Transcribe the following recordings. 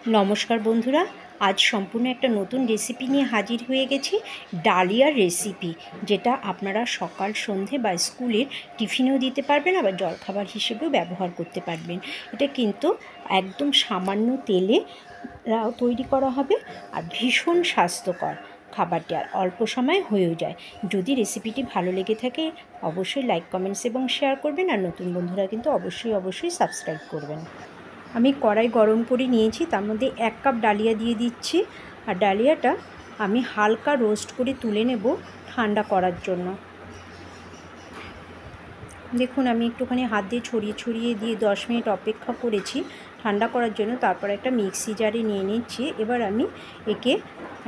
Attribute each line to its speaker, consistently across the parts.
Speaker 1: নমস্কার বন্ধুরা, আজ সম্পূর্ণ একটা নতুন রেসিপি নিয়ে হাজির হয়ে গেছি। ডালিয়ার রেসিপি, যেটা আপনারা সকাল সন্ধে বা স্কুলের টিফিনেও দিতে পারবেন, আবার জলখাবার হিসেবেও ব্যবহার করতে পারবেন। এটা কিন্তু একদম সামান্য তেলে তৈরি করা হবে আর ভীষণ স্বাস্থ্যকর খাবারটি, আর অল্প সময় হয়েও যায়। যদি রেসিপিটি ভালো লেগে থাকে অবশ্যই লাইক, কমেন্টস এবং শেয়ার করবেন, আর নতুন বন্ধুরা কিন্তু অবশ্যই সাবস্ক্রাইব করবেন। আমি কড়াই গরম করে নিয়েছি, তার মধ্যে 1 কাপ ডালিয়া দিয়ে দিচ্ছি। আর ডালিয়াটা আমি হালকা রোস্ট করে তুলে নেব ঠান্ডা করার জন্য। দেখুন, আমি একটুখানি হাত দিয়ে ছড়িয়ে দিয়ে 10 মিনিট অপেক্ষা করেছি ঠান্ডা করার জন্য। তারপর একটা মিক্সি জারে নিয়ে নিচ্ছি। এবার আমি একে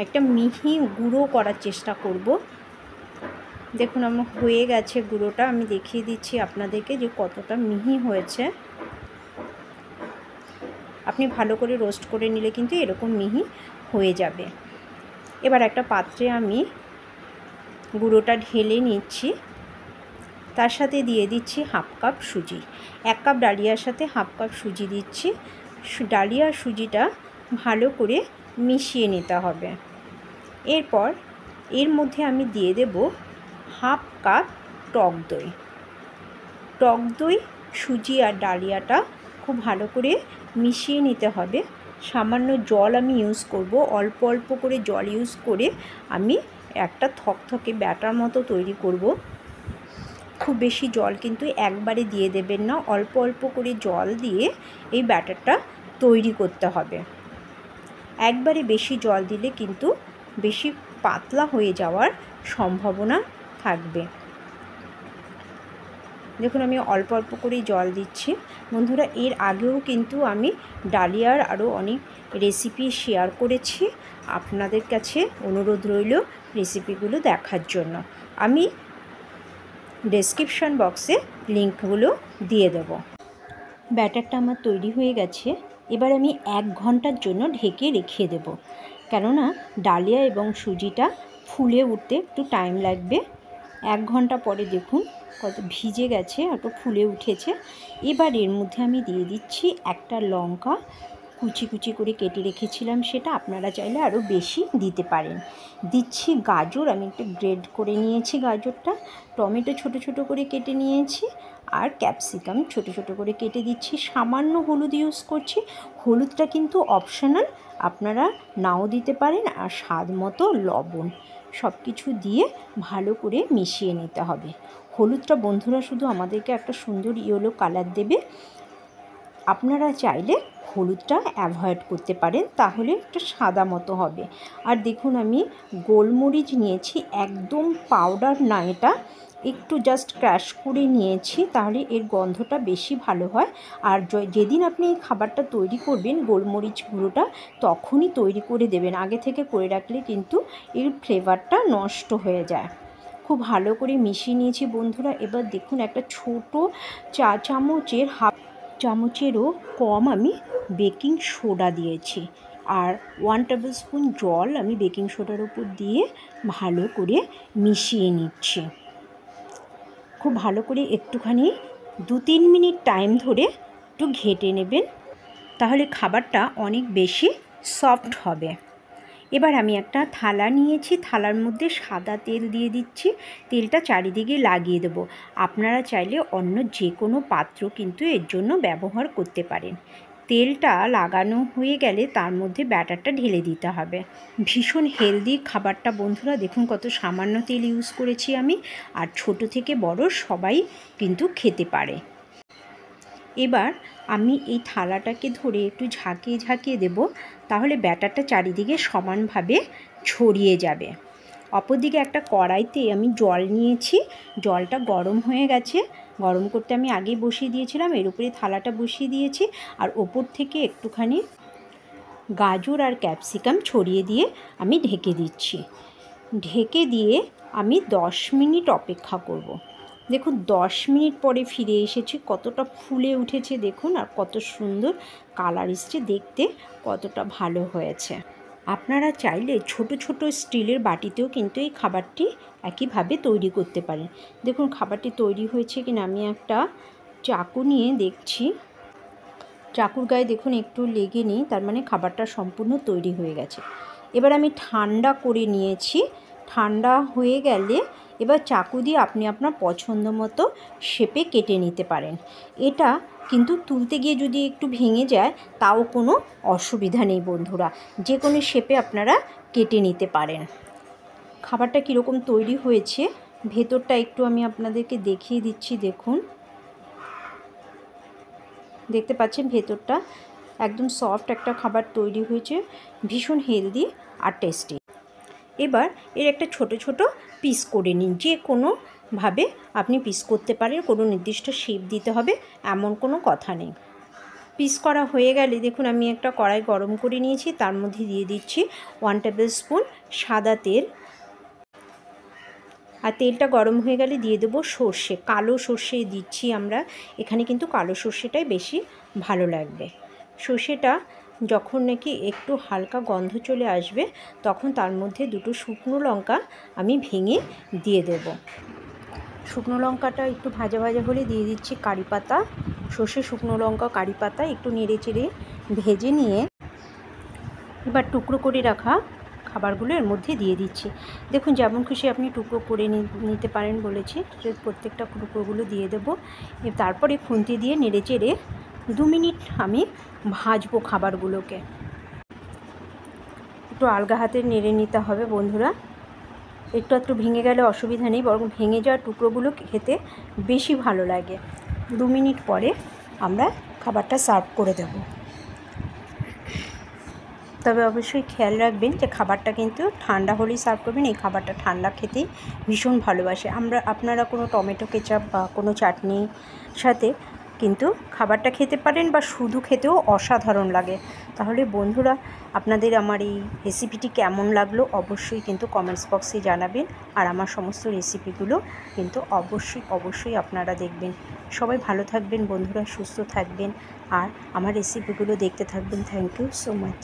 Speaker 1: একটা মিহি গুঁড়ো করার চেষ্টা করব। দেখুন, আমার হয়ে গেছে গুঁড়োটা। আমি দেখিয়ে দিচ্ছি আপনাদেরকে যে কতটা মিহি হয়েছে। আপনি ভালো করে রোস্ট করে নিলে কিন্তু এরকম মিহি হয়ে যাবে। এবার একটা পাত্রে আমি গুঁড়োটা ঢেলে নিচ্ছি। তার সাথে দিয়ে দিচ্ছি 1/2 কাপ সুজি। 1 কাপ ডালিয়ার সাথে 1/2 কাপ সুজি দিচ্ছি। ডালিয়া আর সুজিটা ভালো করে মিশিয়ে নিতে হবে। এরপর এর মধ্যে আমি দিয়ে দেব 1/2 কাপ টক দই। টক দই, সুজি আর ডালিয়াটা খুব ভালো করে মিশিয়ে নিতে হবে। সামান্য জল আমি ইউজ করব, অল্প অল্প করে জল ইউজ করে আমি একটা থকথকে ব্যাটার মতো তৈরি করব। খুব বেশি জল কিন্তু একবারে দিয়ে দেবেন না, অল্প অল্প করে জল দিয়ে এই ব্যাটারটা তৈরি করতে হবে। একবারে বেশি জল দিলে কিন্তু বেশি পাতলা হয়ে যাওয়ার সম্ভাবনা থাকবে। দেখুন, আমি অল্প অল্প করেই জল দিচ্ছি। বন্ধুরা, এর আগেও কিন্তু আমি ডালিয়ার আরও অনেক রেসিপি শেয়ার করেছি। আপনাদের কাছে অনুরোধ রইল রেসিপিগুলো দেখার জন্য। আমি ডেসক্রিপশন বক্সে লিঙ্কগুলো দিয়ে দেব। ব্যাটারটা আমার তৈরি হয়ে গেছে। এবার আমি 1 ঘন্টার জন্য ঢেকে রেখে দেব, কেননা ডালিয়া এবং সুজিটা ফুলে উঠতে একটু টাইম লাগবে। 1 ঘন্টা পরে দেখুন কত ভিজে গেছে, একটু ফুলে উঠেছে। এবার এর মধ্যে আমি দিয়ে দিচ্ছি একটা লঙ্কা কুচি কুচি করে কেটে রেখেছিলাম, সেটা আপনারা চাইলে আরও বেশি দিতে পারেন। দিচ্ছি গাজর, আমি একটু গ্রেড করে নিয়েছি গাজরটা। টমেটো ছোট ছোট করে কেটে নিয়েছি, আর ক্যাপসিকাম ছোট ছোট করে কেটে দিচ্ছি। সামান্য হলুদ ইউজ করছি। হলুদটা কিন্তু অপশনাল, আপনারা নাও দিতে পারেন। আর স্বাদ মতো লবণ, সব কিছু দিয়ে ভালো করে মিশিয়ে নিতে হবে। হলুদটা বন্ধুরা শুধু আমাদেরকে একটা সুন্দর ইয়েলো কালার দেবে। আপনারা চাইলে হলুদটা অ্যাভয়েড করতে পারেন, তাহলে একটা সাদা মতো হবে। আর দেখুন, আমি গোলমরিচ নিয়েছি, একদম পাউডার না, এটা একটু জাস্ট ক্র্যাশ করে নিয়েছি, তাহলে এর গন্ধটা বেশি ভালো হয়। আর যেদিন আপনি এই খাবারটা তৈরি করবেন, গোলমরিচ গুঁড়োটা তখনই তৈরি করে দেবেন। আগে থেকে করে রাখলে কিন্তু এর ফ্লেভারটা নষ্ট হয়ে যায়। খুব ভালো করে মিশিয়ে নিয়েছি বন্ধুরা। এবার দেখুন, একটা ছোট চা চামচের হাফ চামচেরও কম আমি বেকিং সোডা দিয়েছি, আর 1 টেবিল স্পুন জল আমি বেকিং সোডার উপর দিয়ে ভালো করে মিশিয়ে নিচ্ছি। খুব ভালো করে একটুখানি 2-3 মিনিট টাইম ধরে একটু ঘেটে নেবেন, তাহলে খাবারটা অনেক বেশি সফট হবে। এবার আমি একটা থালা নিয়েছি, থালার মধ্যে সাদা তেল দিয়ে দিচ্ছি। তেলটা চারিদিকে লাগিয়ে দেবো। আপনারা চাইলে অন্য যে কোনো পাত্র কিন্তু এর জন্য ব্যবহার করতে পারেন। তেলটা লাগানো হয়ে গেলে তার মধ্যে ব্যাটারটা ঢেলে দিতে হবে। ভীষণ হেলদি খাবারটা বন্ধুরা, দেখুন কত সামান্য তেল ইউজ করেছি আমি, আর ছোট থেকে বড় সবাই কিন্তু খেতে পারে। এবার আমি এই থালাটাকে ধরে একটু ঝাঁকিয়ে দেব, তাহলে ব্যাটারটা চারিদিকে সমানভাবে ছড়িয়ে যাবে। অপরদিকে একটা কড়াইতে আমি জল নিয়েছি, জলটা গরম হয়ে গেছে। গরম করতে আমি আগেই বসিয়ে দিয়েছিলাম, এর উপরে থালাটা বসিয়ে দিয়েছি, আর ওপর থেকে একটুখানি গাজর আর ক্যাপসিকাম ছড়িয়ে দিয়ে আমি ঢেকে দিচ্ছি। ঢেকে দিয়ে আমি 10 মিনিট অপেক্ষা করব। দেখুন, 10 মিনিট পরে ফিরে এসেছি, কতটা ফুলে উঠেছে দেখুন, আর কত সুন্দর কালার এসছে, দেখতে কতটা ভালো হয়েছে। আপনারা চাইলে ছোট ছোট স্টিলের বাটিতেও কিন্তু এই খাবারটি একইভাবে তৈরি করতে পারেন। দেখুন খাবারটি তৈরি হয়েছে কিনা, আমি একটা চাকু নিয়ে দেখছি। চাকুর গায়ে দেখুন একটু লেগে নেই, তার মানে খাবারটা সম্পূর্ণ তৈরি হয়ে গেছে। এবার আমি ঠান্ডা করে নিয়েছি। ঠান্ডা হয়ে গেলে এবার চাকু দিয়ে আপনি আপনার পছন্দ মতো শেপে কেটে নিতে পারেন। এটা কিন্তু তুলতে গিয়ে যদি একটু ভেঙে যায় তাও কোনো অসুবিধা নেই বন্ধুরা, যে কোনো শেপে আপনারা কেটে নিতে পারেন। খাবারটা কীরকম তৈরি হয়েছে ভেতরটা একটু আমি আপনাদেরকে দেখিয়ে দিচ্ছি। দেখুন, দেখতে পাচ্ছেন ভেতরটা একদম সফট একটা খাবার তৈরি হয়েছে, ভীষণ হেলদি আর টেস্টি। এবার এর একটা ছোট ছোট পিস করে নিন। যে কোনোভাবে আপনি পিস করতে পারেন, কোনো নির্দিষ্ট শেপ দিতে হবে এমন কোনো কথা নেই। পিস করা হয়ে গেলে দেখুন আমি একটা কড়াই গরম করে নিয়েছি, তার মধ্যে দিয়ে দিচ্ছি 1 টেবিল স্পুন সাদা তেল। আর তেলটা গরম হয়ে গেলে দিয়ে দেবো সর্ষে, কালো সর্ষে দিচ্ছি আমরা এখানে, কিন্তু কালো সর্ষেটাই বেশি ভালো লাগবে। সর্ষেটা যখন নাকি একটু হালকা গন্ধ চলে আসবে তখন তার মধ্যে 2টো শুকনো লঙ্কা আমি ভেঙে দিয়ে দেব। শুকনো লঙ্কাটা একটু ভাজা ভাজা হলে দিয়ে দিচ্ছি কারি পাতা। সর্ষে, শুকনো লঙ্কা, কারি পাতা একটু নেড়ে চেড়ে ভেজে নিয়ে এবার টুকরো করে রাখা খাবারগুলো এর মধ্যে দিয়ে দিচ্ছি। দেখুন যেমন খুশি আপনি টুকরো করে নিতে পারেন বলেছি, প্রত্যেকটা টুকরোগুলো দিয়ে দেবো। তারপরে খুন্তি দিয়ে নেড়ে চেড়ে 2 মিনিট আমি ভাজবো খাবারগুলোকে। একটু আলগা হাতে নেড়ে নিতে হবে বন্ধুরা, একটু ভেঙে গেলে অসুবিধা নেই, বরং ভেঙে যাওয়া টুকরোগুলো খেতে বেশি ভালো লাগে। 2 মিনিট পরে আমরা খাবারটা সার্ভ করে দেব। তবে অবশ্যই খেয়াল রাখবেন যে খাবারটা কিন্তু ঠান্ডা হলেই সার্ভ করবেন। এই খাবারটা ঠান্ডা খেতেই ভীষণ ভালোবাসে আপনারা কোনো টমেটো কেচাপ বা কোনো চাটনির সাথে কিন্তু খাবারটা খেতে পারেন, বা শুধু খেতেও অসাধারণ লাগে। তাহলে বন্ধুরা আপনাদের আমার এই রেসিপিটি কেমন লাগলো অবশ্যই কিন্তু কমেন্টস বক্সে জানাবেন। আর আমার সমস্ত রেসিপিগুলো কিন্তু অবশ্যই আপনারা দেখবেন। সবাই ভালো থাকবেন বন্ধুরা, সুস্থ থাকবেন আর আমার রেসিপিগুলো দেখতে থাকবেন। Thank you so much.